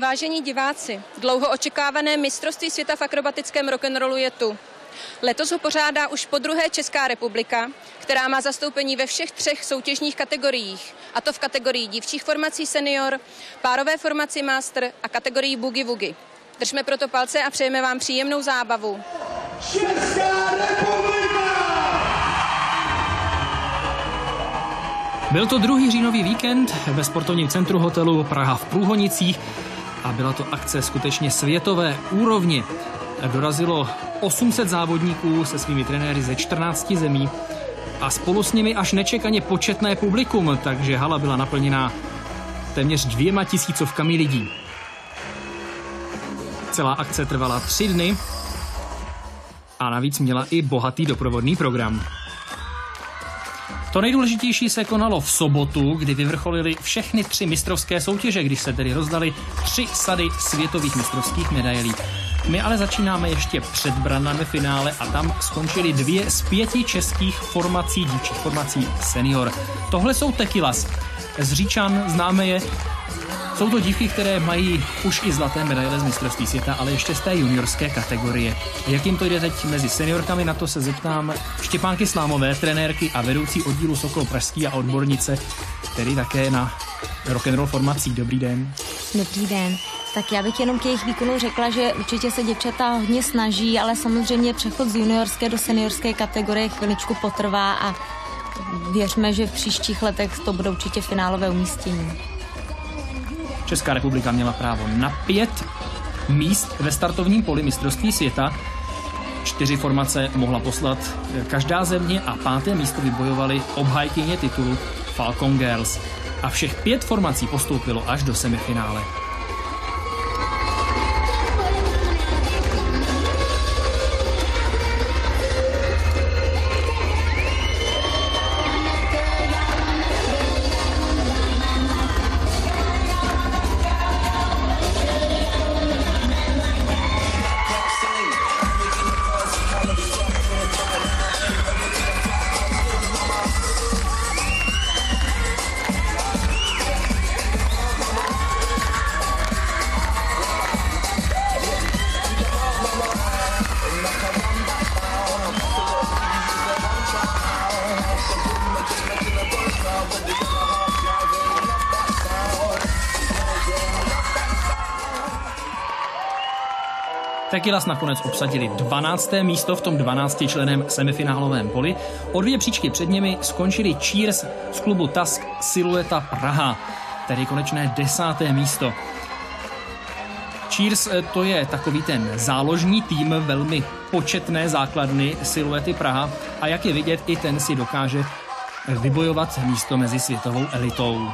Vážení diváci, dlouho očekávané mistrovství světa v akrobatickém rock'n'rollu je tu. Letos ho pořádá už podruhé Česká republika, která má zastoupení ve všech 3 soutěžních kategoriích, a to v kategorii dívčích formací senior, párové formaci master a kategorii boogie woogie. Držme proto palce a přejeme vám příjemnou zábavu. Česká republika! Byl to 2. říjnový víkend ve sportovním centru hotelu Praha v Průhonicích a byla to akce skutečně světové úrovni. Dorazilo 800 závodníků se svými trenéry ze 14 zemí a spolu s nimi až nečekaně početné publikum, takže hala byla naplněná téměř 2 000 lidí. Celá akce trvala 3 dny a navíc měla i bohatý doprovodný program. To nejdůležitější se konalo v sobotu, kdy vyvrcholily všechny 3 mistrovské soutěže, když se tedy rozdali 3 sady světových mistrovských medailí. My ale začínáme ještě před branami finále a tam skončily 2 z 5 českých formací, dívčích formací senior. Tohle jsou Tequilas. Z Říčan známe je. Jsou to dívky, které mají už i zlaté medaile z mistrovství světa, ale ještě z té juniorské kategorie. Jak jim to jde teď mezi seniorkami, na to se zeptám Štěpánky Slámové, trenérky a vedoucí oddílu Sokol pražský a odbornice, který také na rock'n'roll formací. Dobrý den. Dobrý den. Tak já bych jenom k jejich výkonu řekla, že určitě se děvčata hodně snaží, ale samozřejmě přechod z juniorské do seniorské kategorie chviličku potrvá a věřme, že v příštích letech to bude určitě finálové umístění. Česká republika měla právo na 5 míst ve startovním poli mistrovství světa. 4 formace mohla poslat každá země a 5. místo vybojovali obhájkyně titulu Falcon Girls. A všech 5 formací postoupilo až do semifinále. Tequilas nakonec obsadili 12. místo v tom 12členném semifinálovém poli. O 2 příčky před nimi skončili Cheers z klubu Tusk Silueta Praha, tedy konečné 10. místo. Cheers to je takový ten záložní tým velmi početné základny Siluety Praha a jak je vidět, i ten si dokáže vybojovat místo mezi světovou elitou.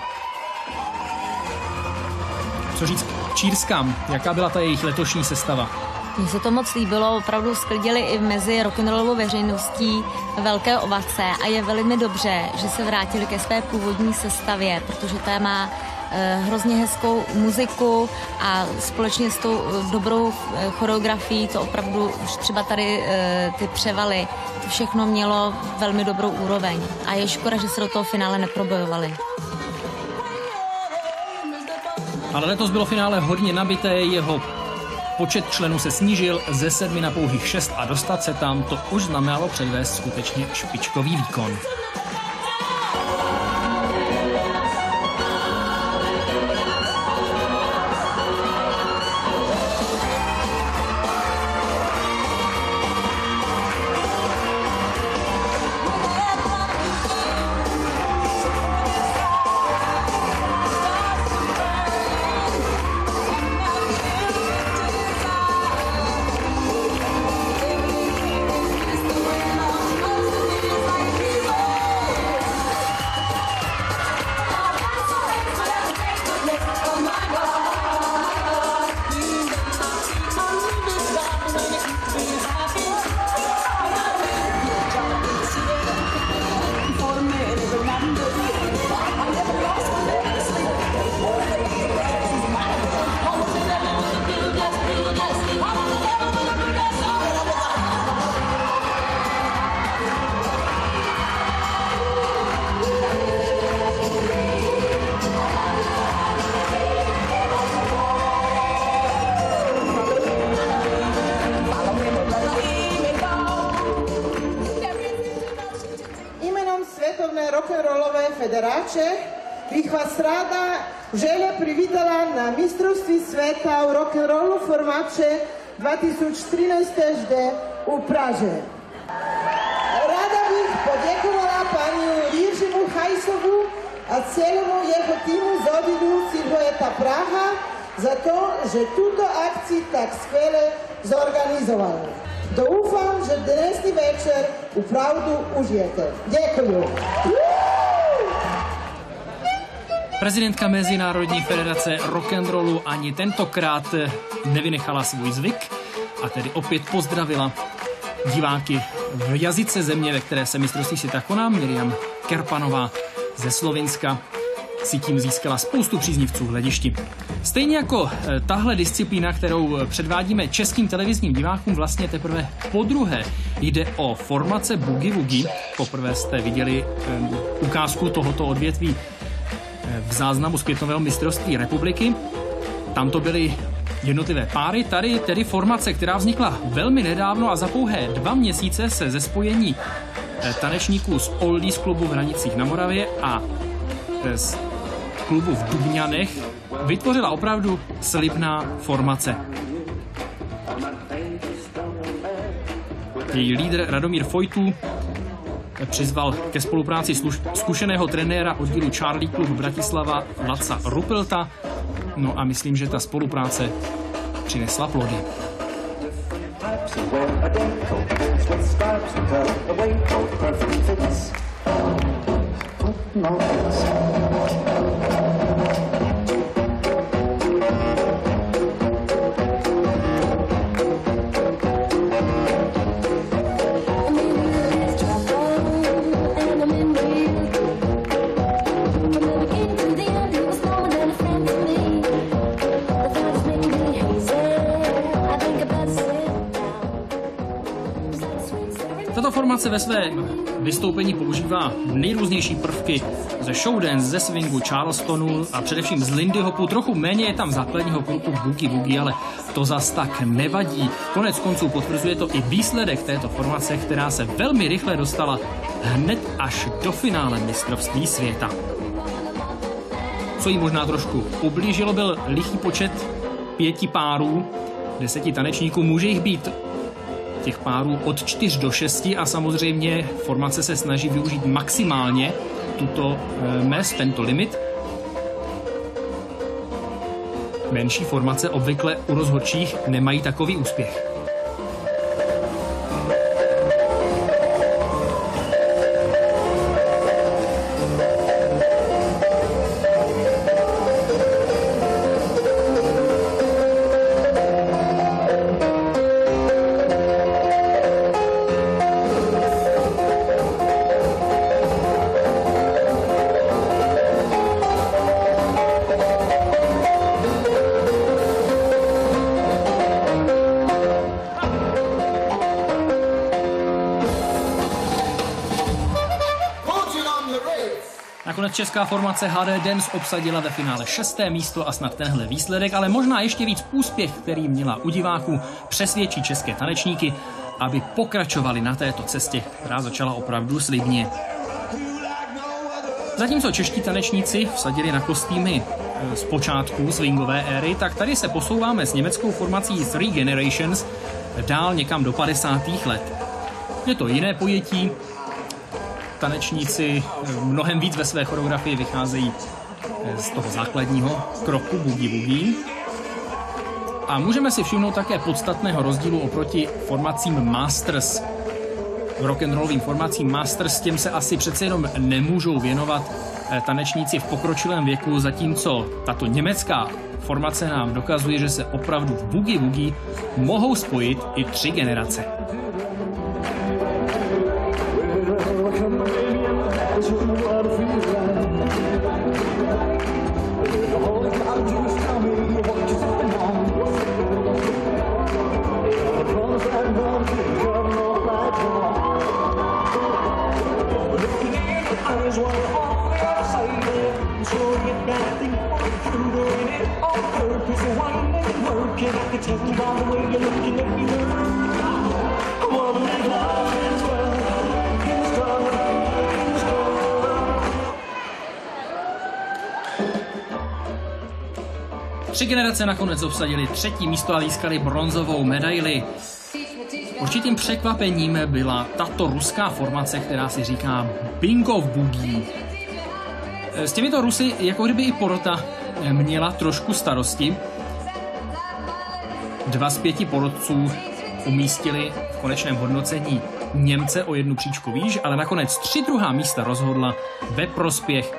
Co říct Cheerskám? Jaká byla ta jejich letošní sestava? Mně se to moc líbilo, opravdu sklidili i mezi rock'n'rollovou veřejností velké ovace a je velmi dobře, že se vrátili ke své původní sestavě, protože ta má hrozně hezkou muziku a společně s tou dobrou choreografií to opravdu už třeba tady ty převaly, to všechno mělo velmi dobrou úroveň a je škoda, že se do toho finále neprobojovali. Ale letos bylo finále hodně nabité, jeho počet členů se snížil ze 7 na pouhých 6 a dostat se tam to už znamenalo předvést skutečně špičkový výkon. federace bych vás ráda želje privítala na mistrovství světa v rock'n'rollu formace 2013 zde u Praze. Ráda bych poděkovala paní Jiřímu Hajsovu a celému jeho týmu z oddělu Silhoueta Praha za to, že tuto akci tak skvěle zorganizovali. Doufám, že dnesní večer opravdu užijete. Děkuji. Prezidentka Mezinárodní federace rock'n'rollu ani tentokrát nevynechala svůj zvyk a tedy opět pozdravila diváky v jazyce země, ve které se mistrovství světa koná. Miriam Kerpanová ze Slovinska si tím získala spoustu příznivců v hledišti. Stejně jako tahle disciplína, kterou předvádíme českým televizním divákům, vlastně teprve podruhé jde o formace Boogie Woogie. Poprvé jste viděli ukázku tohoto odvětví v záznamu z květnového mistrovství republiky. Tam to byly jednotlivé páry, tady tedy formace, která vznikla velmi nedávno a za pouhé 2 měsíce se ze spojení tanečníků z Oldies klubu v Hranicích na Moravě a z klubu v Dubňanech vytvořila opravdu slibná formace. Její lídr Radomír Fojtů přizval ke spolupráci zkušeného trenéra oddílu Charlie Club Bratislava Laca Rupelta. No a myslím, že ta spolupráce přinesla plody. Tato formace ve svém vystoupení používá nejrůznější prvky ze showdance, ze swingu, charlestonu a především z lindy hopu. Trochu méně je tam základního klubu Boogie Woogie, ale to zas tak nevadí. Konec konců potvrzuje to i výsledek této formace, která se velmi rychle dostala hned až do finále mistrovství světa. Co jí možná trošku ublížilo, byl lichý počet 5 párů, 10 tanečníků, může jich být těch párů od 4 do 6 a samozřejmě formace se snaží využít maximálně tuto mez, tento limit. Menší formace obvykle u rozhodčích nemají takový úspěch. Nakonec česká formace HD Dance obsadila ve finále 6. místo a snad tenhle výsledek, ale možná ještě víc úspěch, který měla u diváků, přesvědčí české tanečníky, aby pokračovali na této cestě, která začala opravdu slibně. Zatímco čeští tanečníci vsadili na kostýmy z počátku swingové éry, tak tady se posouváme s německou formací Three Generations dál někam do 50. let. Je to jiné pojetí, tanečníci mnohem víc ve své choreografii vycházejí z toho základního kroku Boogie Woogie. A můžeme si všimnout také podstatného rozdílu oproti formacím Masters. Rock'n'rollovým formacím Masters těm se asi přece jenom nemůžou věnovat tanečníci v pokročilém věku, zatímco tato německá formace nám dokazuje, že se opravdu v Boogie Woogie mohou spojit i 3 generace. 3 generace nakonec obsadili 3. místo a získali bronzovou medaili. Určitým překvapením byla tato ruská formace, která si říká Bingo v Boogie. S těmito Rusy jako kdyby i porota měla trošku starosti. 2 z 5 porotců umístili v konečném hodnocení Němce o 1 příčku výš, ale nakonec 3 druhá místa rozhodla ve prospěch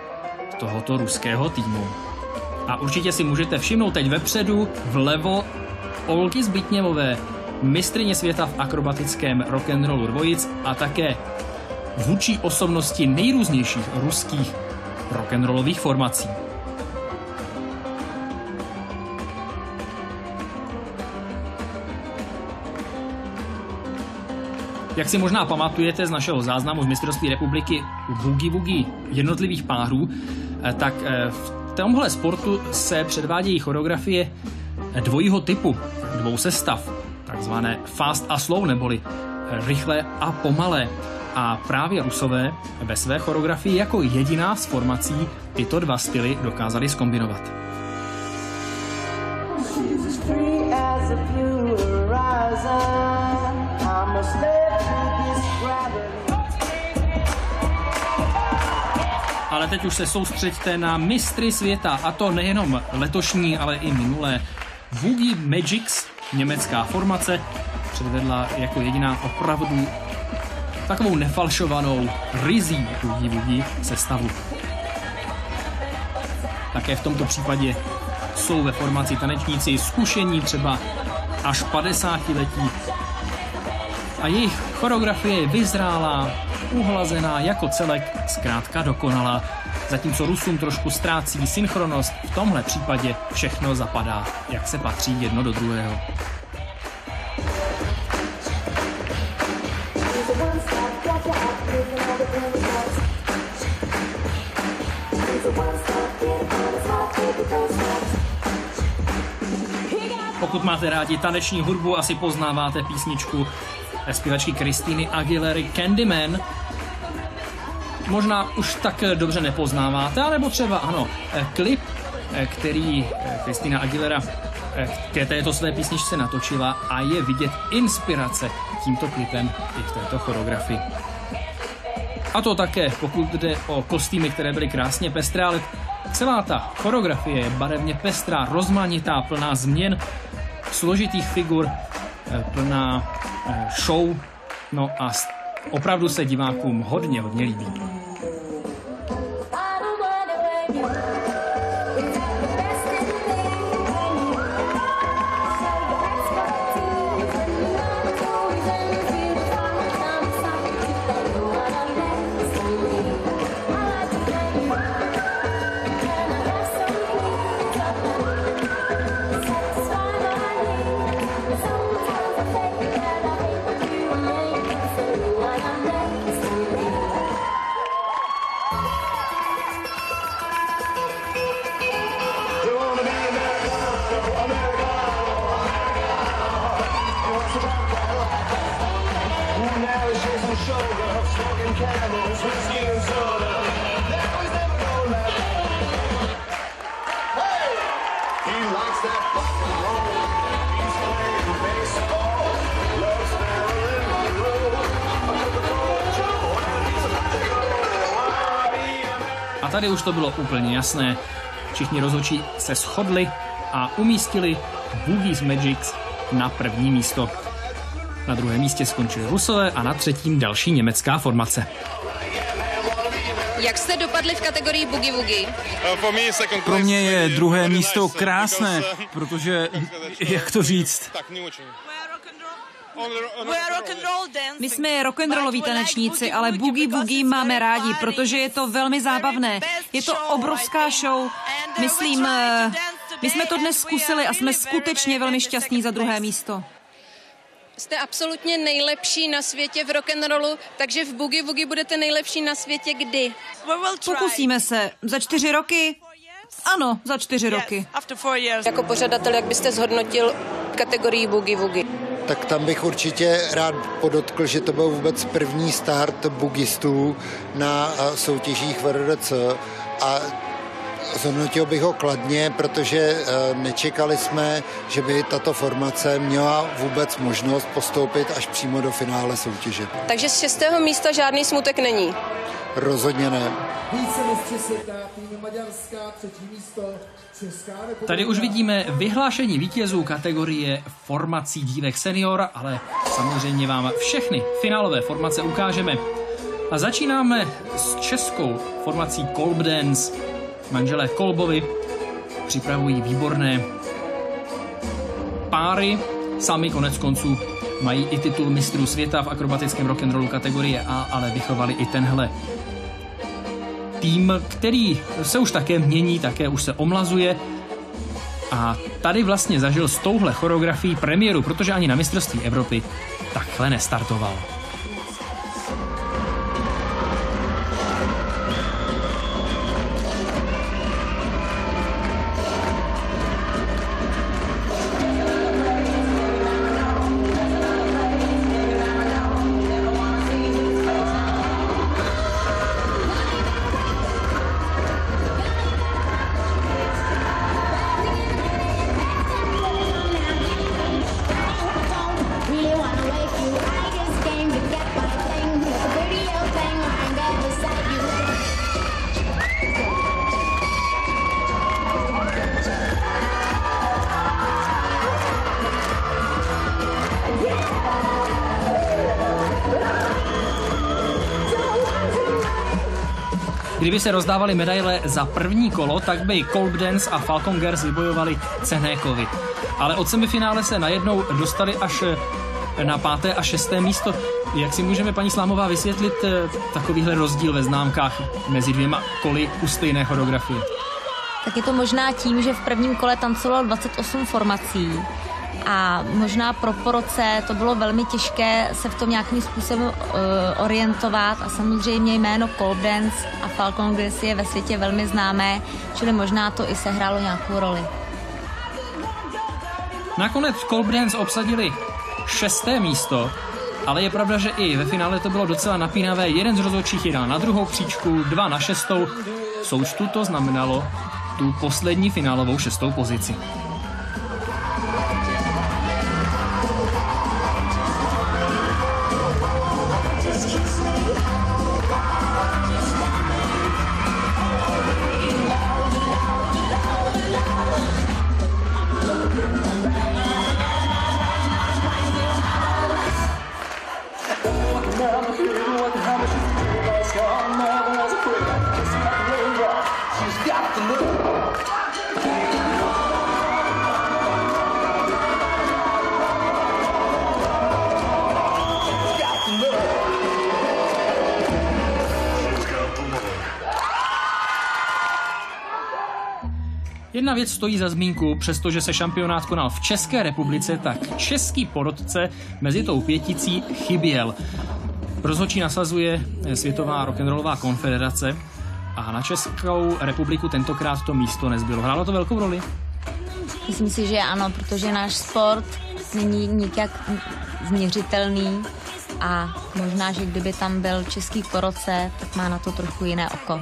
tohoto ruského týmu. A určitě si můžete všimnout teď vepředu, vlevo, Olgy Zbytněvové, mistryně světa v akrobatickém rock'n'rollu dvojic a také vůdčí osobnosti nejrůznějších ruských rock'n'rollových formací. Jak si možná pamatujete z našeho záznamu z mistrovství republiky u Boogie Woogie jednotlivých párů, tak v tomhle sportu se předvádějí choreografie dvojího typu, 2 sestav, takzvané fast a slow, neboli rychlé a pomalé. A právě Rusové ve své choreografii jako jediná z formací tyto 2 styly dokázali zkombinovat. Ale teď už se soustřeďte na mistry světa, a to nejenom letošní, ale i minulé. Boogie Magics, německá formace, předvedla jako jediná opravdu takovou nefalšovanou rizí Boogie Woogie sestavu. Také v tomto případě jsou ve formaci tanečníci zkušení třeba až 50letí. A jejich choreografie je vyzrálá, uhlazená jako celek, zkrátka dokonalá. Zatímco Rusům trošku ztrácí synchronnost, v tomhle případě všechno zapadá, jak se patří jedno do druhého. Pokud máte rádi taneční hudbu, asi poznáváte písničku zpěvačky Christiny Aguilery Candyman. Možná už tak dobře nepoznáváte, anebo třeba ano, klip, který Christina Aguilera k této své písničce natočila a je vidět inspirace tímto klipem i v této choreografii. A to také, pokud jde o kostýmy, které byly krásně pestré, ale celá ta choreografie je barevně pestrá, rozmanitá, plná změn, složitých figur, plná show, no a opravdu se divákům hodně líbí. A tady už to bylo úplně jasné. Všichni rozhodčí se shodli a umístili Boogie's Magics na 1. místo. Na 2. místě skončili Rusové a na 3. další německá formace. Jak jste dopadli v kategorii Boogie Woogie? Pro mě je 2. místo krásné, protože, jak to říct? My jsme rock'n'rolloví tanečníci, ale Boogie Woogie máme rádi, protože je to velmi zábavné. Je to obrovská show. Myslím, my jsme to dnes zkusili a jsme skutečně velmi šťastní za 2. místo. Jste absolutně nejlepší na světě v rock'n'rollu, takže v Boogie Woogie budete nejlepší na světě kdy? Pokusíme se. Za 4 roky? Ano, za 4 roky. Jako pořadatel, jak byste zhodnotil kategorii Boogie Woogie? Tak tam bych určitě rád podotkl, že to byl vůbec první start boogistů na soutěžích VRDC a Zhodnotil bych ho kladně, protože nečekali jsme, že by tato formace měla vůbec možnost postoupit až přímo do finále soutěže. Takže z 6. místa žádný smutek není? Rozhodně ne. Tady už vidíme vyhlášení vítězů kategorie formací dívek senior, ale samozřejmě vám všechny finálové formace ukážeme. A začínáme s českou formací Kolb Dance. Manželé Kolbovi připravují výborné páry. Sami konec konců mají i titul mistrů světa v akrobatickém rock'n'rollu kategorie A, ale vychovali i tenhle tým, který se už také mění, také už se omlazuje. A tady vlastně zažil s touhle choreografií premiéru, protože ani na mistrovství Evropy takhle nestartoval. Kdyby se rozdávaly medaile za první kolo, tak by Kolb Dance a Falcon Girls vybojovali cenné kovy. Ale od semifinále se najednou dostali až na 5. a 6. místo. Jak si můžeme, paní Slámová, vysvětlit takovýhle rozdíl ve známkách mezi dvěma koly u stejné choreografie? Tak je to možná tím, že v prvním kole tancovalo 28 formací a možná pro poroce to bylo velmi těžké se v tom nějakým způsobem orientovat a samozřejmě jméno Kolb Dance a Falcon Girls je ve světě velmi známé, čili možná to i sehrálo nějakou roli. Nakonec Kolb Dance obsadili 6. místo, ale je pravda, že i ve finále to bylo docela napínavé. Jeden z rozhodčích jel na druhou příčku, 2 na 6. V součtu to znamenalo tu poslední finálovou 6. pozici. Jedna věc stojí za zmínku, přestože se šampionát konal v České republice, tak český porotce mezi tou pěticí chyběl. Rozhodčí nasazuje Světová rock'n'rollová konfederace a na Českou republiku tentokrát to místo nezbylo. Hrálo to velkou roli? Myslím si, že ano, protože náš sport není nikak změřitelný a možná, že kdyby tam byl český porotce, tak má na to trochu jiné oko.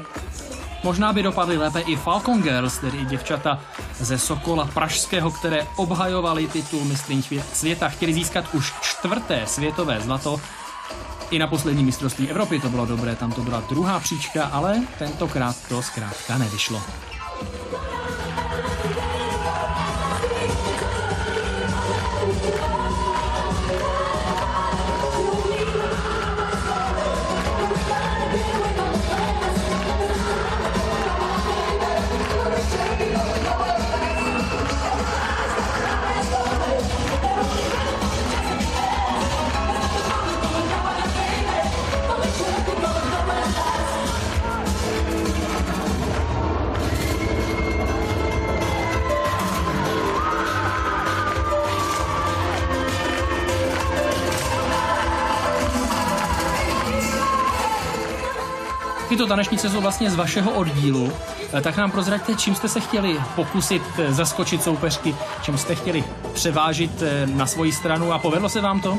Možná by dopadly lépe i Falcon Girls, tedy i děvčata ze Sokola pražského, které obhajovali titul mistryň světa. Chtěli získat už 4. světové zlato. I na poslední mistrovství Evropy to bylo dobré, tam to byla druhá příčka, ale tentokrát to zkrátka nevyšlo. Tyto tanečnice jsou vlastně z vašeho oddílu, tak nám prozraďte, čím jste se chtěli pokusit zaskočit soupeřky, čím jste chtěli převážit na svoji stranu a povedlo se vám to?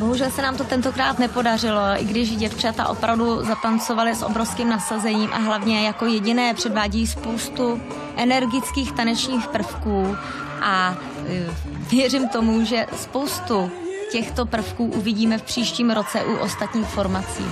Bohužel se nám to tentokrát nepodařilo, i když děvčata opravdu zatancovaly s obrovským nasazením a hlavně jako jediné předvádí spoustu energických tanečních prvků a věřím tomu, že spoustu těchto prvků uvidíme v příštím roce u ostatních formací.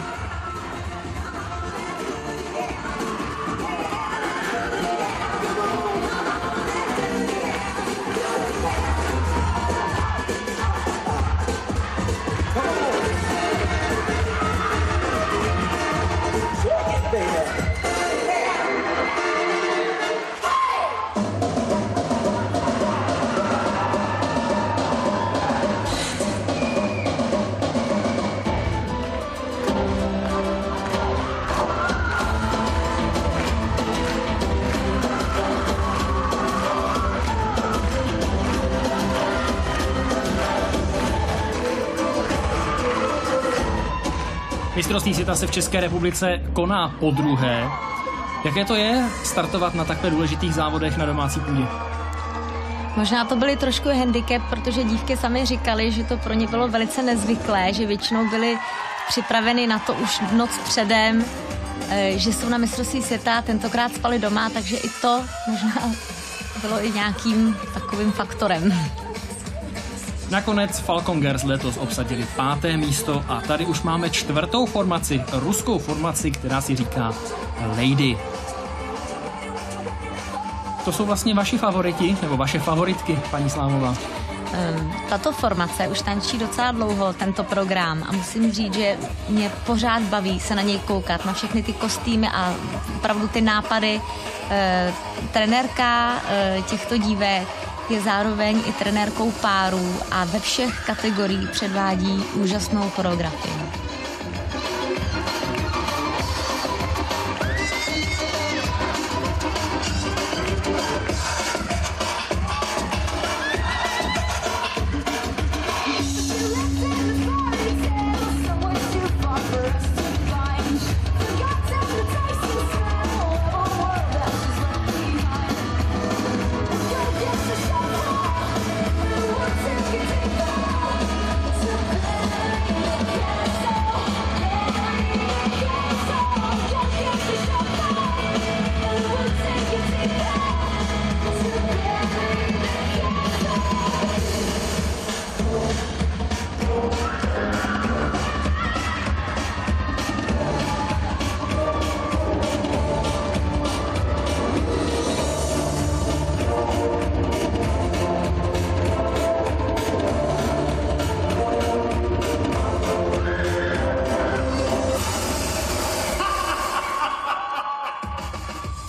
Mistrovství světa se v České republice koná podruhé. Jaké to je startovat na takhle důležitých závodech na domácí půdě? Možná to byly trošku handicap, protože dívky sami říkali, že to pro ně bylo velice nezvyklé, že většinou byly připraveny na to už v noc předem, že jsou na mistrovství světa, tentokrát spali doma, takže i to možná bylo i nějakým takovým faktorem. Nakonec Falcon Girls letos obsadili 5. místo a tady už máme 4. formaci, ruskou formaci, která si říká Lady. To jsou vlastně vaši favoriti, nebo vaše favoritky, paní Slámová? Tato formace už tančí docela dlouho, tento program, a musím říct, že mě pořád baví se na něj koukat, na všechny ty kostýmy a opravdu ty nápady. Trenérka těchto dívek je zároveň i trenérkou párů a ve všech kategoriích předvádí úžasnou choreografii.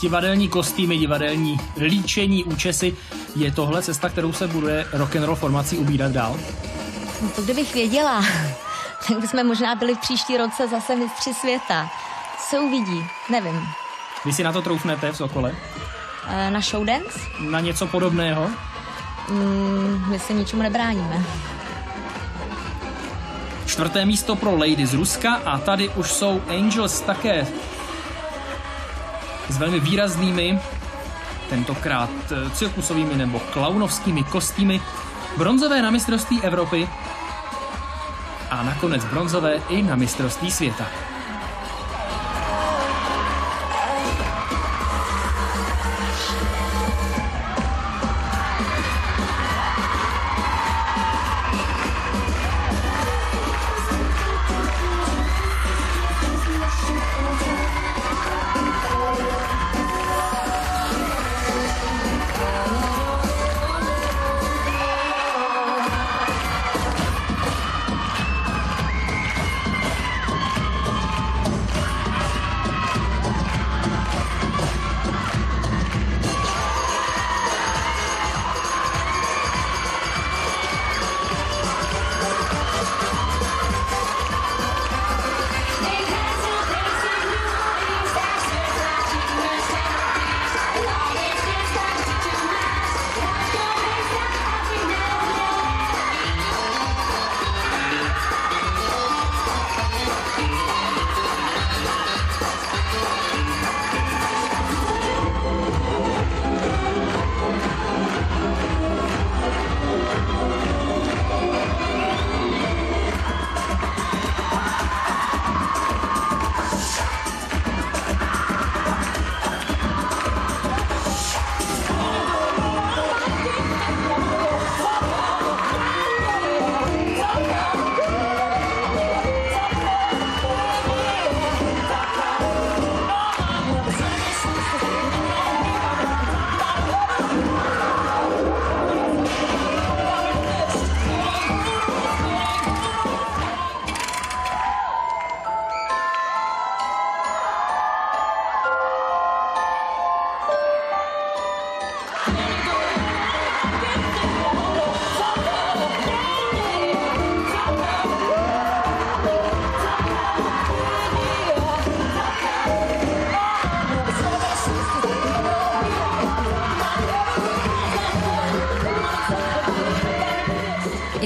Divadelní kostýmy, divadelní líčení, účesy. Je tohle cesta, kterou se bude rock'n'roll formací ubírat dál? No to kdybych věděla, tak bychom možná byli v příští roce zase mistři světa. Se uvidí, nevím. Vy si na to troufnete v Sokole? Na showdance? Na něco podobného? My se ničemu nebráníme. 4. místo pro Lady z Ruska a tady už jsou Angels také s velmi výraznými, tentokrát cirkusovými nebo klaunovskými kostýmy. Bronzové na mistrovství Evropy a nakonec bronzové i na mistrovství světa.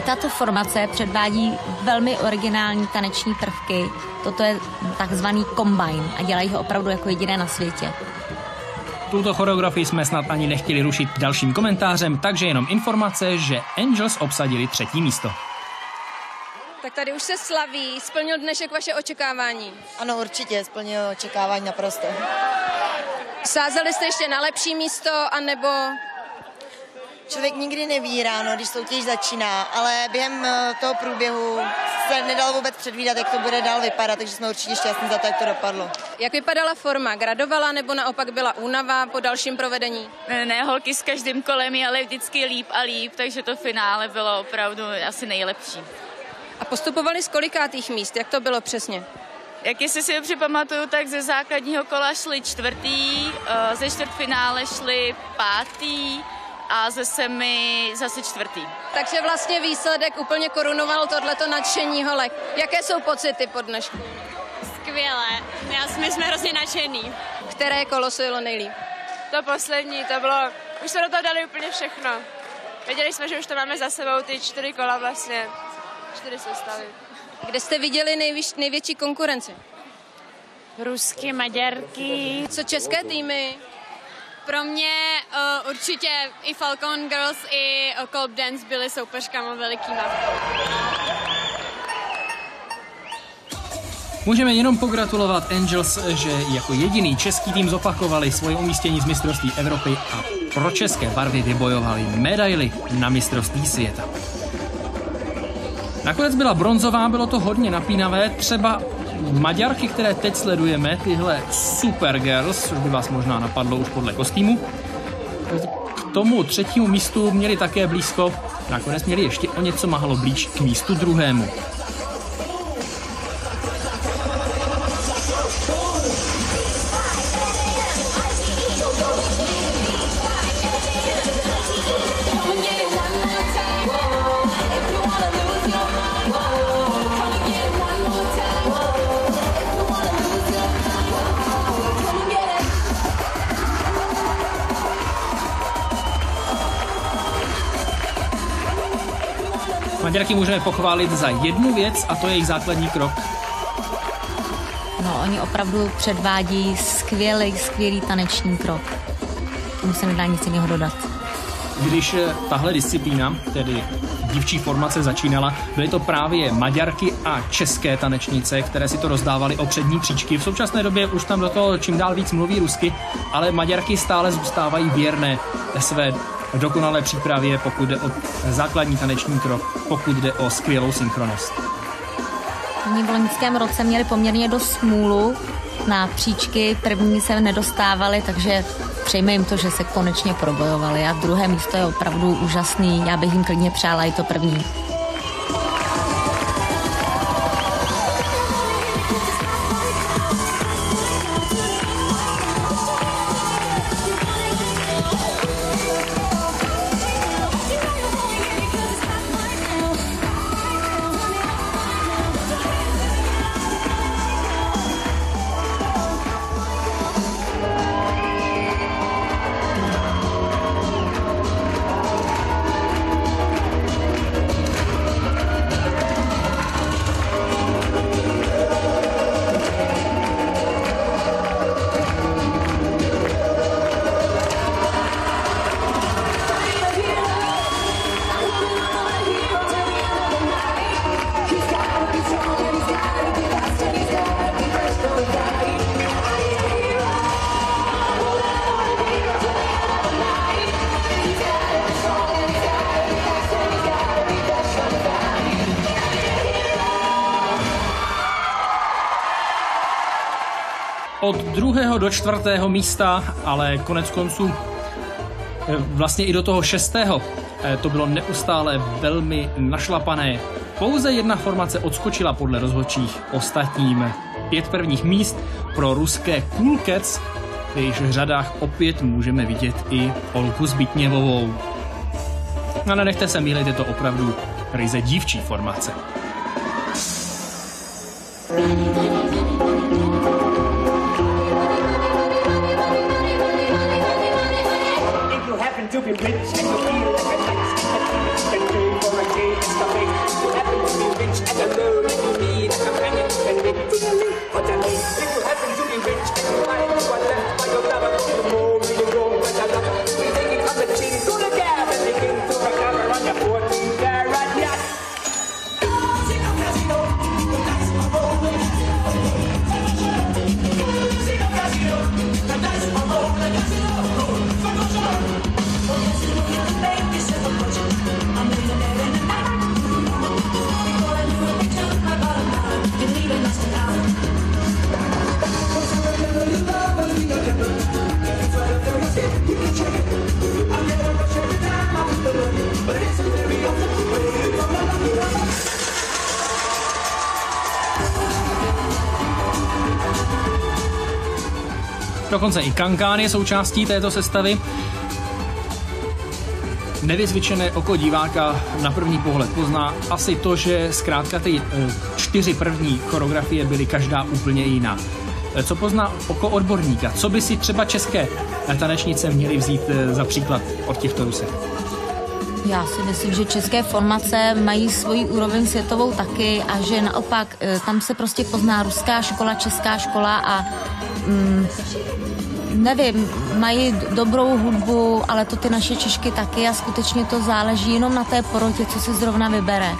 tato formace předvádí velmi originální taneční prvky. Toto je takzvaný combine a dělají ho opravdu jako jediné na světě. Tuto choreografii jsme snad ani nechtěli rušit dalším komentářem, takže jenom informace, že Angels obsadili 3. místo. Tak tady už se slaví. Splnil dnešek vaše očekávání? Ano, určitě, splnil očekávání naprosto. Sázeli jste ještě na lepší místo, anebo... Člověk nikdy neví ráno, když soutěž začíná, ale během toho průběhu se nedalo vůbec předvídat, jak to bude dál vypadat, takže jsme určitě šťastní za to, jak to dopadlo. Jak vypadala forma? Gradovala nebo naopak byla únava po dalším provedení? Ne, holky s každým kolem jeli vždycky líp a líp, takže to finále bylo opravdu asi nejlepší. A postupovali z kolikátých míst? Jak to bylo přesně? Jak jestli si dobře pamatuju, tak ze základního kola šli 4., ze čtvrtfinále šli 5. a ze semi zase 4. Takže vlastně výsledek úplně korunoval tohleto nadšení holek. Jaké jsou pocity po dnešku? Skvělé. My jsme hrozně nadšení. Které kolo se jelo nejlíp? To poslední, to bylo, už jsme do toho dali úplně všechno. Věděli jsme, že už to máme za sebou, ty 4 kola vlastně, 4 sestavy. Kde jste viděli největší konkurenci? Rusky, Maďarky. Co české týmy? Pro mě určitě i Falcon Girls, i Kolb Dance byly soupeřkama velikýma. Můžeme jenom pogratulovat Angels, že jako jediný český tým zopakovali svoje umístění z mistrovství Evropy a pro české barvy vybojovali medaili na mistrovství světa. Nakonec byla bronzová, bylo to hodně napínavé, třeba Maďarky, které teď sledujeme, tyhle Supergirls, což by vás možná napadlo už podle kostýmu, k tomu 3. místu měli také blízko, nakonec měli ještě o něco málo blíž k místu 2. Maďarky můžeme pochválit za jednu věc a to je jejich základní krok. No, oni opravdu předvádí skvělý taneční krok. Tomu se nedá nic jiného dodat. Když tahle disciplína, tedy dívčí formace, začínala, byly to právě Maďarky a české tanečnice, které si to rozdávaly o přední příčky. V současné době už tam do toho čím dál víc mluví rusky, ale Maďarky stále zůstávají věrné své dokonalé přípravě, pokud jde o základní taneční krok, pokud jde o skvělou synchronnost. Oni v loňském roce měli poměrně dost smůlu, na příčky první se nedostávali, takže přejme jim to, že se konečně probojovali a 2. místo je opravdu úžasný, já bych jim klidně přála i to 1. Od 2. do 4. místa, ale konec konců vlastně i do toho 6. to bylo neustále velmi našlapané. Pouze jedna formace odskočila podle rozhodčích ostatním. 5 prvních míst pro ruské Cool Cats, v jejich řadách opět můžeme vidět i Olgu Zbytněvovou. Ale nechte se mýlit, je to opravdu ryze dívčí formace. Dokonce i kankán je součástí této sestavy. Nevyzvětšené oko diváka na první pohled pozná asi to, že zkrátka ty 4 první choreografie byly každá úplně jiná. Co pozná oko odborníka? Co by si třeba české tanečnice měly vzít za příklad od těchto Rusek? Já si myslím, že české formace mají svoji úroveň světovou taky a že naopak tam se prostě pozná ruská škola, česká škola a nevím, mají dobrou hudbu, ale to ty naše Češky taky a skutečně to záleží jenom na té porotě, co si zrovna vybere.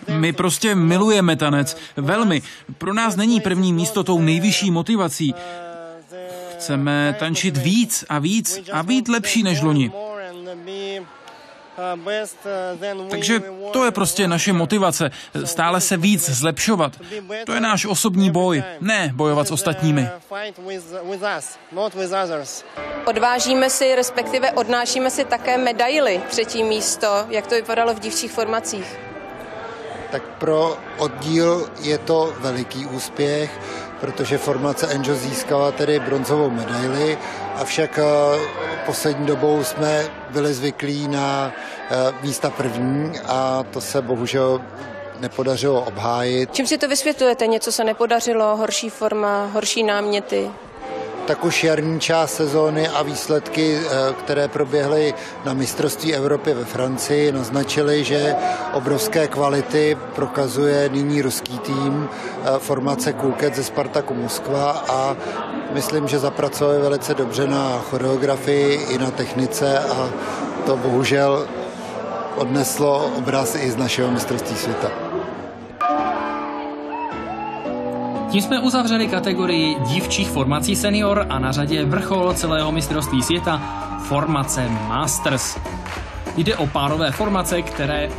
My prostě milujeme tanec. Velmi. Pro nás není první místo tou nejvyšší motivací. Chceme tančit víc a víc a být lepší než loni. Takže to je prostě naše motivace. Stále se víc zlepšovat. To je náš osobní boj. Ne bojovat s ostatními. Odvážíme si, respektive odnášíme si také medaily 3. místo. Jak to vypadalo v dívčích formacích? Tak pro oddíl je to veliký úspěch, protože formace Angel získala tedy bronzovou medaili, avšak poslední dobou jsme byli zvyklí na místa první a to se bohužel nepodařilo obhájit. Čím si to vysvětlujete? Něco se nepodařilo, horší forma, horší náměty? Tak už jarní část sezóny a výsledky, které proběhly na mistrovství Evropy ve Francii, naznačily, že obrovské kvality prokazuje nyní ruský tým formace Coolcats ze Spartaku Moskva a myslím, že zapracovali velice dobře na choreografii i na technice a to bohužel odneslo obraz i z našeho mistrovství světa. Tím jsme uzavřeli kategorii dívčích formací senior a na řadě vrchol celého mistrovství světa formace Masters. Jde o párové formace, které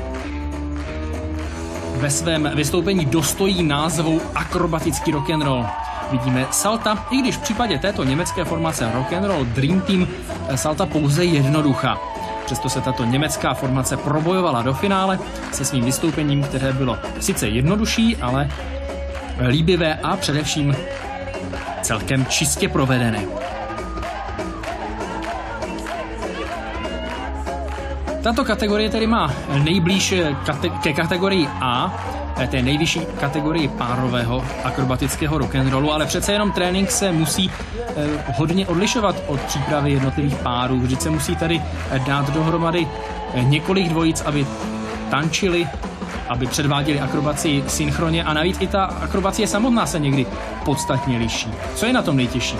ve svém vystoupení dostojí názvu akrobatický rock'n'roll. Vidíme salta, i když v případě této německé formace Rock'n'Roll Dream Team salta pouze jednoduchá. Přesto se tato německá formace probojovala do finále se svým vystoupením, které bylo sice jednodušší, ale líbivé a především celkem čistě provedené. Tato kategorie tedy má nejblíž ke kategorii A, té nejvyšší kategorii párového akrobatického rock'n'rollu, ale přece jenom trénink se musí hodně odlišovat od přípravy jednotlivých párů. Vždyť se musí tady dát dohromady několik dvojic, aby tančili, aby předváděli akrobacii synchronně a navíc i ta akrobacie samotná se někdy podstatně liší. Co je na tom nejtěžší?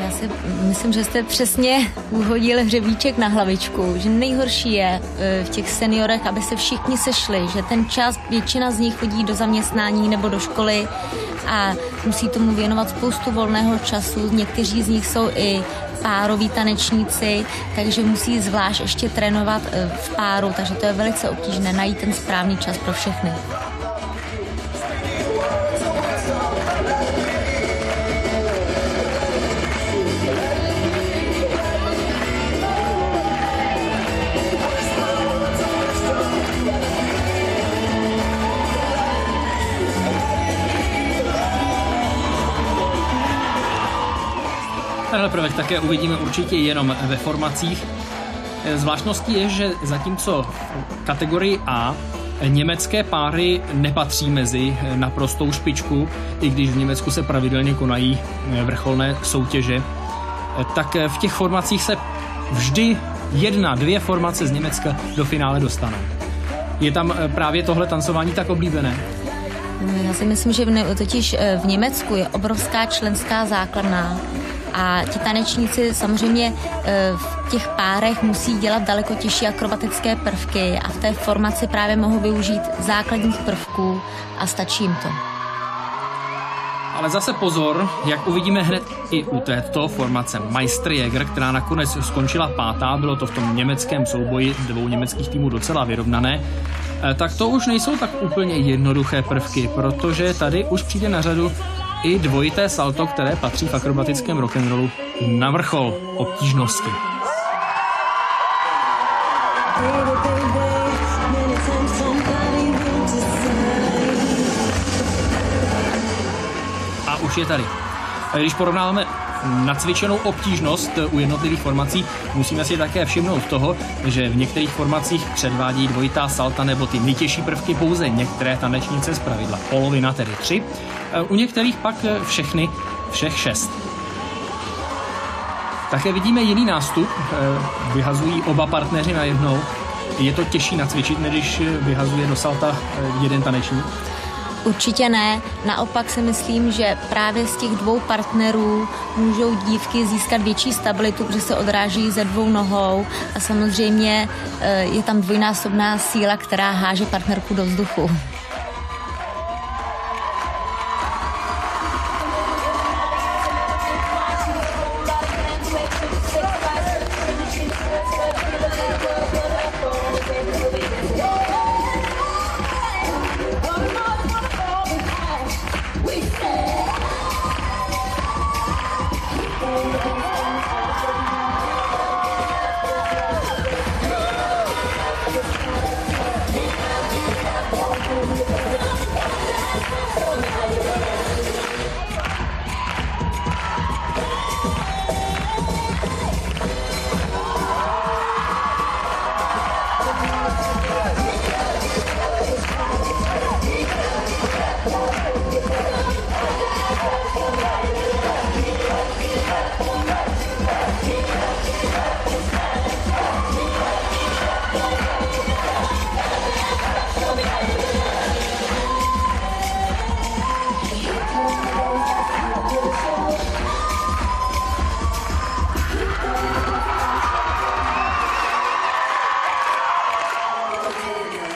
Já si myslím, že jste přesně uhodil hřebíček na hlavičku, že nejhorší je v těch seniorech, aby se všichni sešli, že ten čas, většina z nich chodí do zaměstnání nebo do školy a musí tomu věnovat spoustu volného času. Někteří z nich jsou i pároví tanečníci, takže musí zvlášť ještě trénovat v páru, takže to je velice obtížné najít ten správný čas pro všechny. Tenhle prvek také uvidíme určitě jenom ve formacích. Zvláštností je, že zatímco kategorii A německé páry nepatří mezi naprostou špičku, i když v Německu se pravidelně konají vrcholné soutěže, tak v těch formacích se vždy 1-2 formace z Německa do finále dostanou. Je tam právě tohle tancování tak oblíbené? Já si myslím, že totiž v Německu je obrovská členská základna a ti tanečníci samozřejmě v těch párech musí dělat daleko těžší akrobatické prvky a v té formaci právě mohou využít základních prvků a stačí jim to. Ale zase pozor, jak uvidíme hned i u této formace Meisterjäger, která nakonec skončila 5. Bylo to v tom německém souboji 2 německých týmů docela vyrovnané, tak to už nejsou tak úplně jednoduché prvky, protože tady už přijde na řadu i dvojité salto, které patří v akrobatickém rock'n'rollu na vrchol obtížnosti. A už je tady. Když porovnáme nacvičenou obtížnost u jednotlivých formací, musíme si také všimnout toho, že v některých formacích předvádí dvojitá salta nebo ty nejtěžší prvky pouze některé tanečnice, zpravidla polovina, tedy 3. U některých pak všech 6. Také vidíme jiný nástup, vyhazují oba partneři najednou. Je to těžší nacvičit, než když vyhazuje do salta jeden tanečník? Určitě ne, naopak si myslím, že právě z těch 2 partnerů můžou dívky získat větší stabilitu, protože se odráží ze 2 nohou a samozřejmě je tam dvojnásobná síla, která háže partnerku do vzduchu.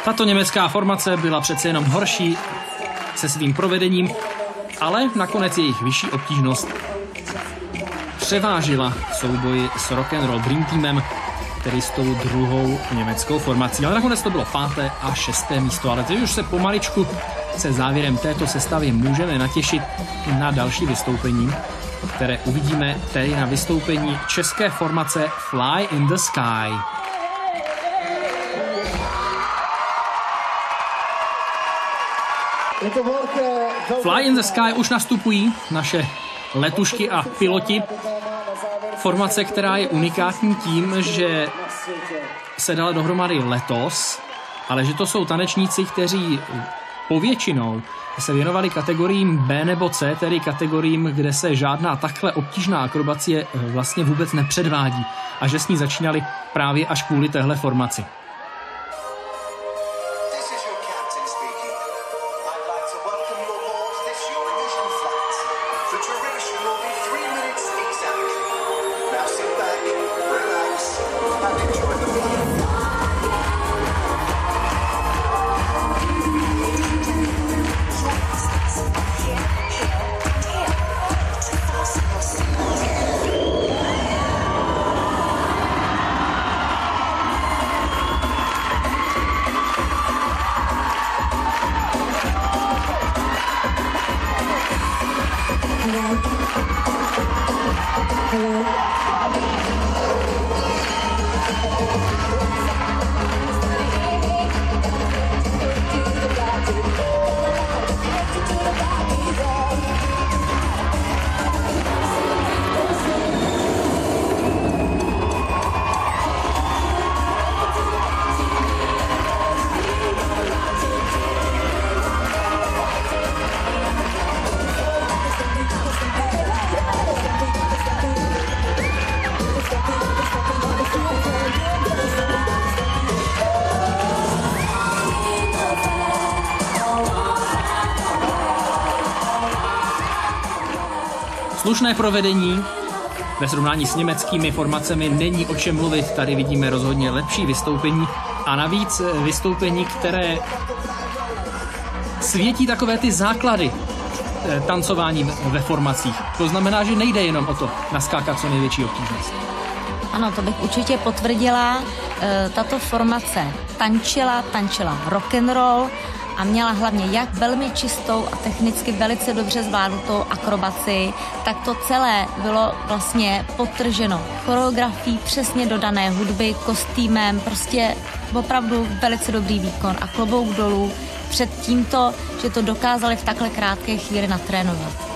Tato německá formace byla přece jenom horší se svým provedením, ale nakonec jejich vyšší obtížnost převážila v souboji s Rock'n'Roll Dream Teamem, tedy s tou druhou německou formací. Ale nakonec to bylo 5. a 6. místo, ale teď už se pomaličku se závěrem této sestavy můžeme natěšit na další vystoupení, které uvidíme tedy na vystoupení české formace Fly in the Sky. Fly in the Sky už nastupují naše letušky a piloti. Formace, která je unikátní tím, že se dala dohromady letos, ale že to jsou tanečníci, kteří povětšinou se věnovali kategoriím B nebo C, tedy kategoriím, kde se žádná takhle obtížná akrobacie vlastně vůbec nepředvádí a že s ní začínali právě až kvůli téhle formaci. Slušné provedení. Ve srovnání s německými formacemi není o čem mluvit. Tady vidíme rozhodně lepší vystoupení a navíc vystoupení, které světí takové ty základy tancování ve formacích. To znamená, že nejde jenom o to naskákat co největší obtížnost. Ano, to bych určitě potvrdila. Tato formace tančila rock'n'roll a měla hlavně jak velmi čistou a technicky velice dobře zvládnutou akrobaci, tak to celé bylo vlastně podtrženo choreografií, přesně dodané hudby, kostýmem, prostě opravdu velice dobrý výkon a klobouk dolů před tímto, že to dokázali v takhle krátké chvíli natrénovat.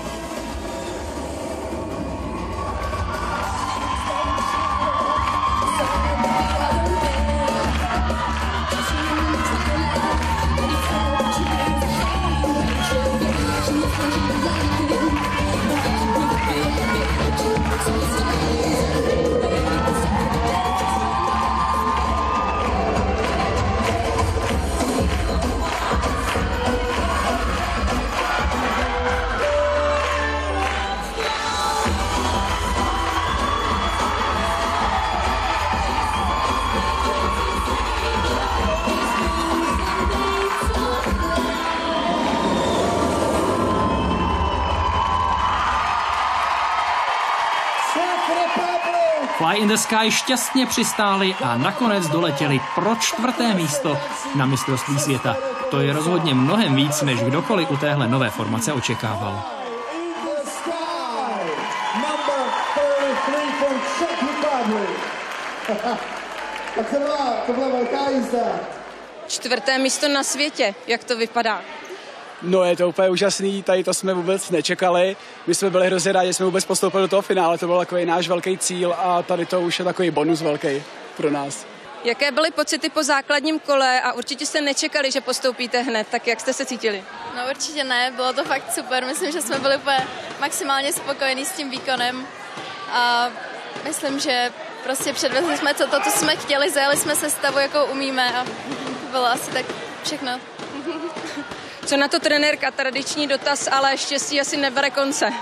Fly in the Sky šťastně přistáli a nakonec doletěli pro 4. místo na mistrovství světa. To je rozhodně mnohem víc, než kdokoliv u téhle nové formace očekával. Čtvrté místo na světě, jak to vypadá? No je to úplně úžasný, tady to jsme vůbec nečekali. My jsme byli hrozně rádi, že jsme vůbec postoupili do toho finále, to byl takový náš velký cíl a tady to už je takový bonus velký pro nás. Jaké byly pocity po základním kole a určitě jste nečekali, že postoupíte hned, tak jak jste se cítili? No určitě ne, bylo to fakt super, myslím, že jsme byli úplně maximálně spokojení s tím výkonem a myslím, že prostě předvezli jsme to, co jsme chtěli, zajeli jsme sestavu, jakou umíme a to bylo asi tak všechno. Co na to trenérka? Tradiční dotaz, ale štěstí asi nebere konce.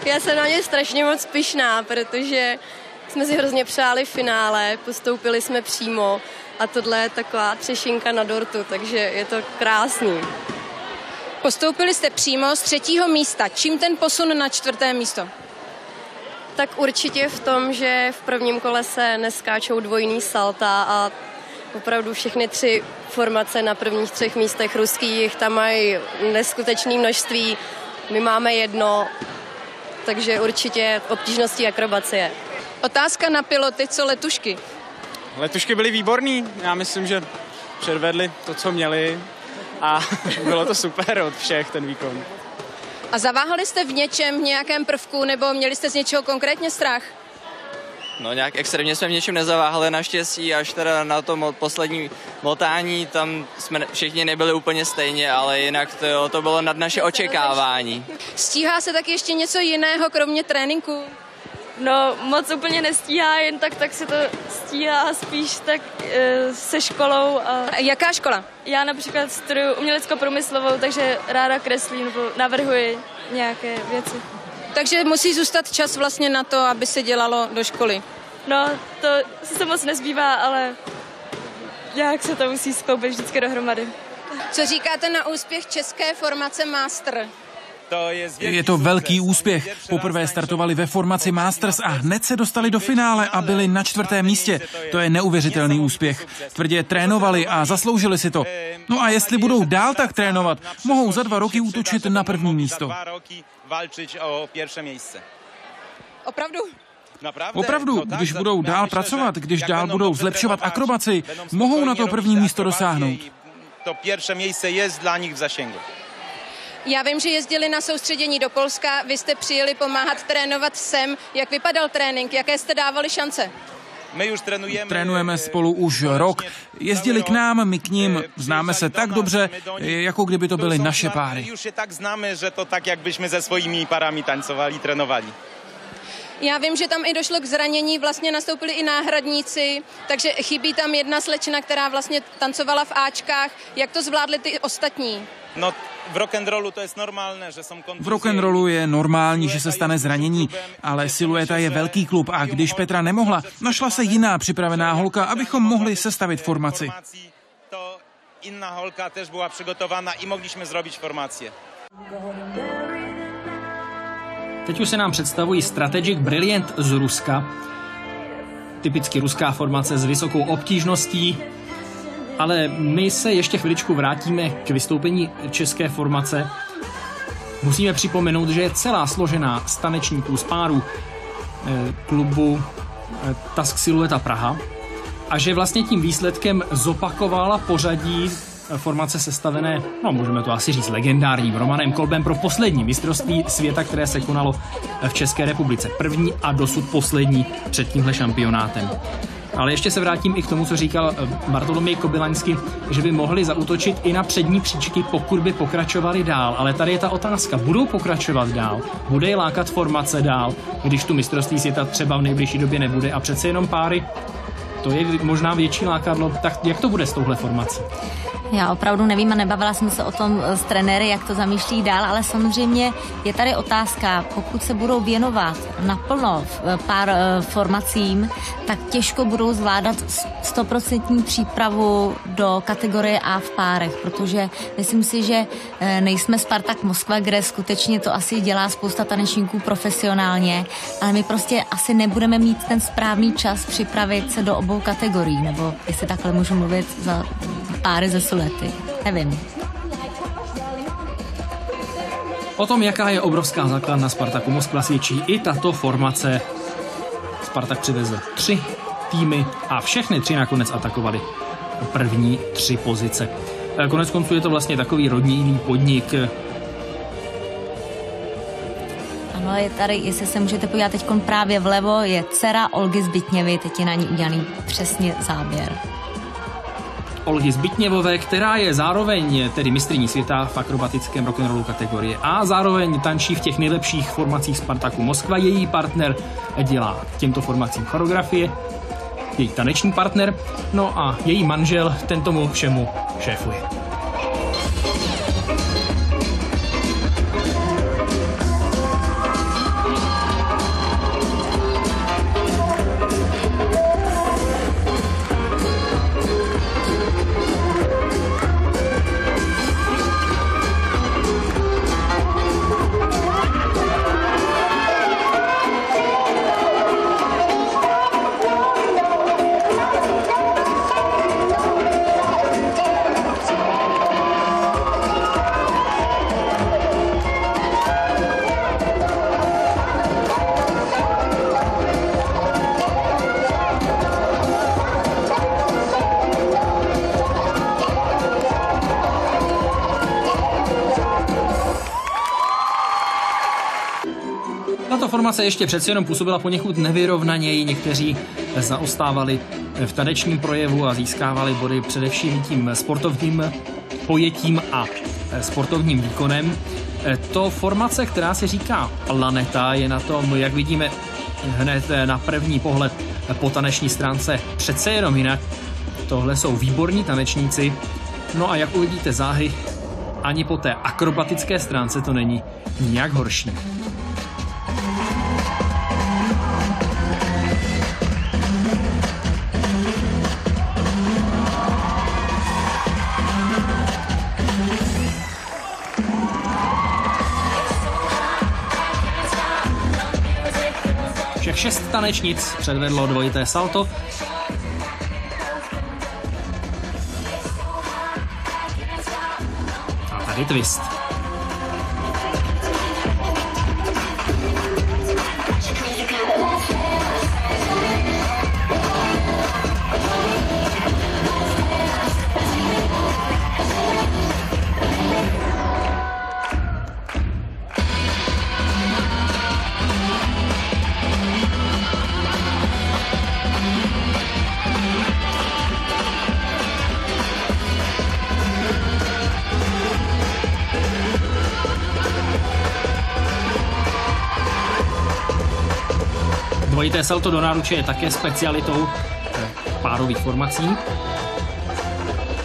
Já jsem na ně strašně moc pyšná, protože jsme si hrozně přáli finále, postoupili jsme přímo a tohle je taková třešinka na dortu, takže je to krásný. Postoupili jste přímo z 3. místa. Čím ten posun na 4. místo? Tak určitě v tom, že v prvním kole se neskáčou dvojný salta a opravdu všechny 3 formace na prvních 3 místech ruských, tam mají neskutečné množství, my máme 1, takže určitě obtížností akrobacie. Otázka na piloty, co letušky? Letušky byly výborný, já myslím, že předvedli to, co měli a bylo to super od všech ten výkon. A zaváhali jste v něčem, v nějakém prvku, nebo měli jste z něčeho konkrétně strach? No nějak extrémně jsme v něčem nezaváhali naštěstí, až teda na tom poslední motání, tam jsme všichni nebyli úplně stejně, ale jinak to bylo nad naše očekávání. Stíhá se tak ještě něco jiného, kromě tréninku? No moc úplně nestíhá, jen tak se to stíhá spíš tak se školou. A jaká škola? Já například studuju umělecko-průmyslovou, takže ráda kreslím nebo navrhuji nějaké věci. Takže musí zůstat čas vlastně na to, aby se dělalo do školy. No, to se moc nezbývá, ale nějak se to musí skloubit vždycky dohromady. Co říkáte na úspěch české formace Master? Je to velký úspěch. Poprvé startovali ve formaci Masters a hned se dostali do finále a byli na 4. místě. To je neuvěřitelný úspěch. Tvrdě trénovali a zasloužili si to. No a jestli budou dál tak trénovat, mohou za 2 roky útočit na 1. místo. Opravdu, když budou dál pracovat, když dál budou zlepšovat akrobaci, mohou na to 1. místo dosáhnout. To 1. místo je dla nich v zasięgu. Já vím, že jezdili na soustředění do Polska, vy jste přijeli pomáhat trénovat sem. Jak vypadal trénink, jaké jste dávali šance? My už trénujeme spolu už rok. Jezdili k nám, my k ním. Známe se tak dobře, jako kdyby to byly naše páry. Už je tak známe, že to tak, jak byśmy ze swoimi parami tancovali, trénovali. Já vím, že tam i došlo k zranění, vlastně nastoupili i náhradníci, takže chybí tam jedna slečna, která vlastně tancovala v Ačkách. Jak to zvládli ty ostatní? No, v rock'n'rollu to je normální, že jsou V rock'n'rollu je normální, že se stane zranění, ale Silueta je velký klub a když Petra nemohla, našla se jiná připravená holka, abychom mohli sestavit formaci. To jiná holka też byla přigotována i mohli jsme zrobić formację. Teď už se nám představují Strategic Brilliant z Ruska. Typicky ruská formace s vysokou obtížností. Ale my se ještě chviličku vrátíme k vystoupení české formace. Musíme připomenout, že je celá složená z tanečníků z páru klubu Task Silueta Praha a že vlastně tím výsledkem zopakovala pořadí formace sestavené, no můžeme to asi říct, legendárním Romanem Kolbem pro poslední mistrovství světa, které se konalo v České republice. První a dosud poslední před tímhle šampionátem. Ale ještě se vrátím i k tomu, co říkal Bartoloměj Kobylaňský, že by mohli zaútočit i na přední příčky, pokud by pokračovali dál. Ale tady je ta otázka, budou pokračovat dál? Bude je lákat formace dál, když tu mistrovství světa třeba v nejbližší době nebude a přece jenom páry? To je možná větší lákadlo. Tak jak to bude s touhle formací? Já opravdu nevím a nebavila jsem se o tom s trenéry, jak to zamýšlí dál, ale samozřejmě je tady otázka, pokud se budou věnovat naplno pár formacím, tak těžko budou zvládat 100% přípravu do kategorie A v párech, protože myslím si, že nejsme Spartak Moskva, kde skutečně to asi dělá spousta tanečníků profesionálně, ale my prostě asi nebudeme mít ten správný čas připravit se do obou kategorií, nebo jestli takhle můžu mluvit za páry ze Sulety. Nevím. O tom, jaká je obrovská základna Spartaku Moskva, svědčí i tato formace. Spartak přivezl 3 týmy a všechny 3 nakonec atakovali první 3 pozice. Konec konců je to vlastně takový rodinný podnik. Ano, je tady, jestli se můžete podívat teď právě vlevo, je dcera Olgy Zbytněvy, teď je na ní udělaný přesně záběr. Olgy Zbytněvové, která je zároveň tedy mistryní světa v akrobatickém rock'n'rollu kategorie A, zároveň tančí v těch nejlepších formacích Spartaku Moskva. Její partner dělá těmto formacím choreografie, její taneční partner, no a její manžel, ten tomu všemu šéfuje. Tato formace ještě přece jenom působila poněkud nevyrovnaněji, někteří zaostávali v tanečním projevu a získávali body především tím sportovním pojetím a sportovním výkonem. To formace, která se říká Planeta, je na tom, jak vidíme hned na první pohled po taneční stránce přece jenom jinak. Tohle jsou výborní tanečníci, no a jak uvidíte záhy, ani po té akrobatické stránce to není nijak horší. Všech 6 tanečnic předvedlo dvojité salto. A tady twist. Dvojité salto do náruče je také specialitou párových formací.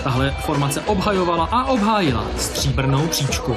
Tahle formace obhajovala a obhájila stříbrnou příčku.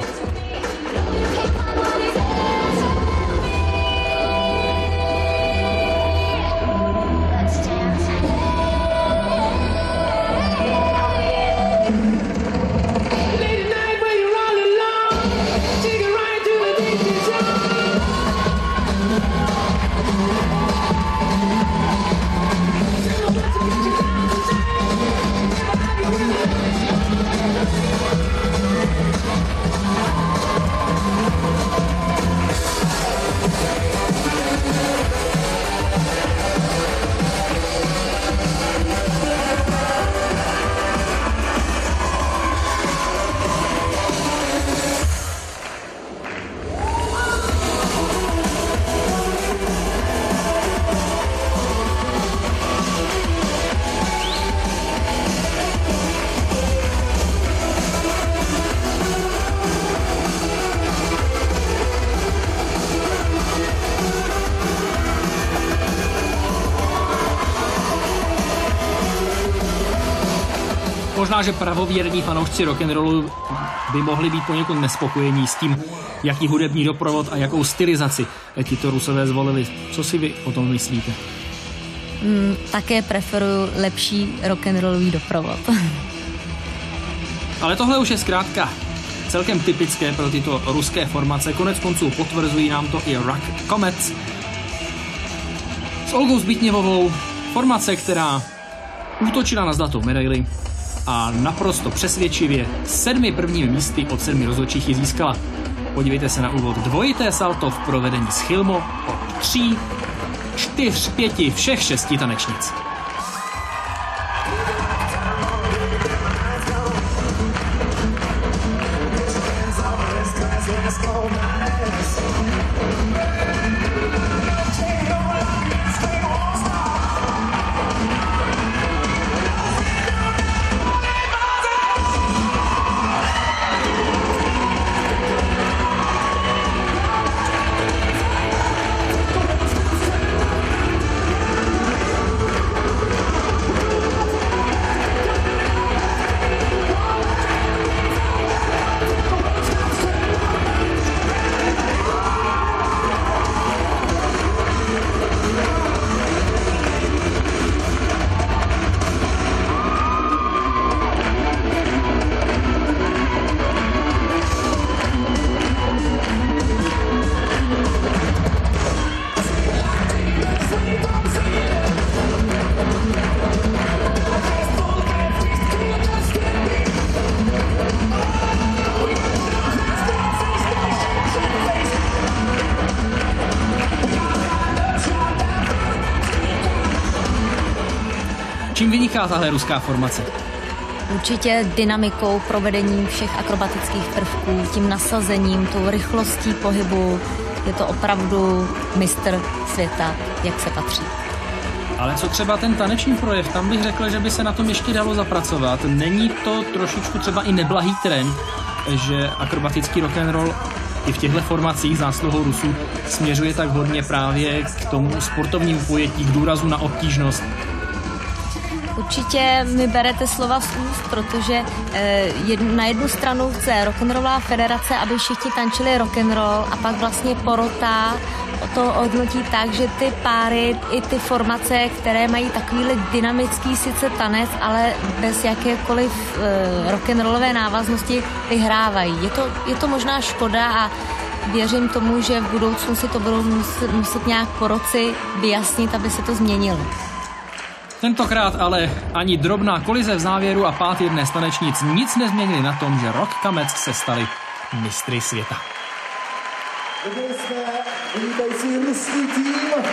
Možná, že pravověrní fanoušci rock'n'rollu by mohli být poněkud nespokojení s tím, jaký hudební doprovod a jakou stylizaci tito Rusové zvolili. Co si vy o tom myslíte? Také preferuju lepší rock'n'rollový doprovod. Ale tohle už je zkrátka celkem typické pro tyto ruské formace. Konec konců potvrzují nám to i Rock Comets s Olgou Zbytněvovou. Formace, která útočila na zlatou medaili a naprosto přesvědčivě 7 prvními místy od 7 rozhodčích ji získala. Podívejte se na úvod. Dvojité salto v provedení s Chilmo od 3, 4, 5 všech 6 tanečnic. Čím vyniká tahle ruská formace? Určitě dynamikou, provedením všech akrobatických prvků, tím nasazením, tou rychlostí pohybu. Je to opravdu mistr světa, jak se patří. Ale co třeba ten taneční projev? Tam bych řekl, že by se na tom ještě dalo zapracovat. Není to trošičku třeba i neblahý trend, že akrobatický rock'n'roll i v těchto formacích zásluhou Rusů směřuje tak hodně právě k tomu sportovnímu pojetí, k důrazu na obtížnost? Určitě mi berete slova z úst, protože na jednu stranu chce rock'n'rollová federace, aby všichni tančili rock'n'roll a pak vlastně porota to hodnotí tak, že ty páry i ty formace, které mají takovýhle dynamický sice tanec, ale bez jakékoliv rock'n'rollové návaznosti vyhrávají. Je to možná škoda a věřím tomu, že v budoucnu si to budou muset nějak poroci vyjasnit, aby se to změnilo. Tentokrát ale ani drobná kolize v závěru a pád jedné z tanečnic nic nezměnili na tom, že Rock Comets se stali mistry světa. Viděli jsme vynikající ruský tým.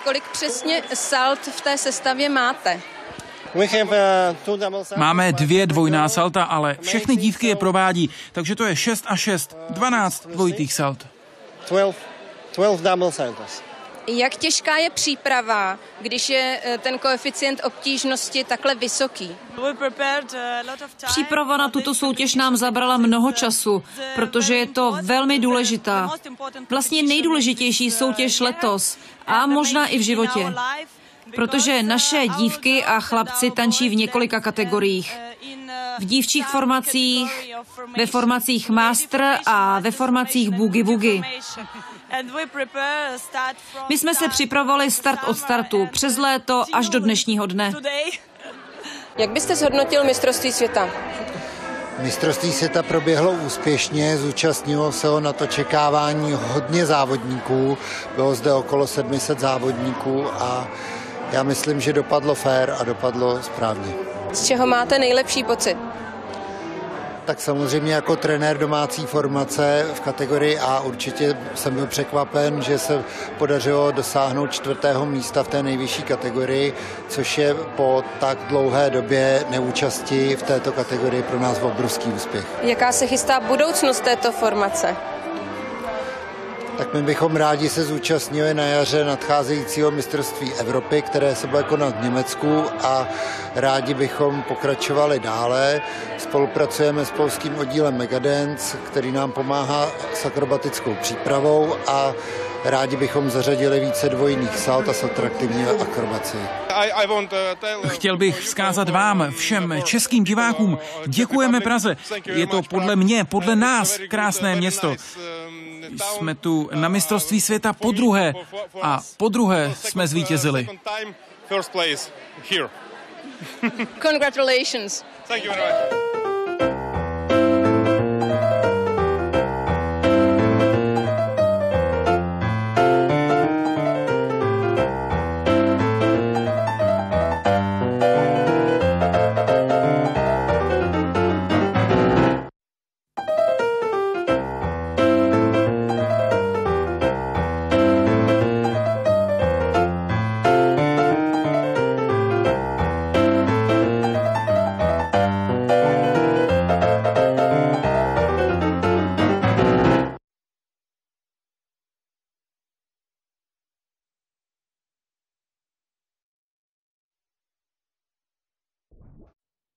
Kolik přesně salt v té sestavě máte? Máme 2 dvojná salta, ale všechny dívky je provádí, takže to je 6 a 6, 12 dvojitých salt. 12 double saltos. Jak těžká je příprava, když je ten koeficient obtížnosti takhle vysoký? Příprava na tuto soutěž nám zabrala mnoho času, protože je to velmi důležitá. Vlastně nejdůležitější soutěž letos a možná i v životě. Protože naše dívky a chlapci tančí v několika kategoriích. V dívčích formacích, ve formacích master a ve formacích boogie-woogie. My jsme se připravovali start od startu, přes léto až do dnešního dne. Jak byste zhodnotil mistrovství světa? Mistrovství světa proběhlo úspěšně, zúčastnilo se ho na to čekávání hodně závodníků, bylo zde okolo 700 závodníků a já myslím, že dopadlo fair a dopadlo správně. Z čeho máte nejlepší pocit? Tak samozřejmě jako trenér domácí formace v kategorii A určitě jsem byl překvapen, že se podařilo dosáhnout 4. místa v té nejvyšší kategorii, což je po tak dlouhé době neúčasti v této kategorii pro nás obrovský úspěch. Jaká se chystá budoucnost této formace? Tak my bychom rádi se zúčastnili na jaře nadcházejícího mistrovství Evropy, které se bude konat v Německu a rádi bychom pokračovali dále. Spolupracujeme s polským oddílem Megadance, který nám pomáhá s akrobatickou přípravou a rádi bychom zařadili více dvojných salt a s atraktivní akrobací. Chtěl bych vzkázat vám, všem českým divákům, děkujeme Praze. Je to podle mě, podle nás krásné město. Jsme tu na mistrovství světa podruhé a podruhé jsme zvítězili. Congratulations. Thank you very much.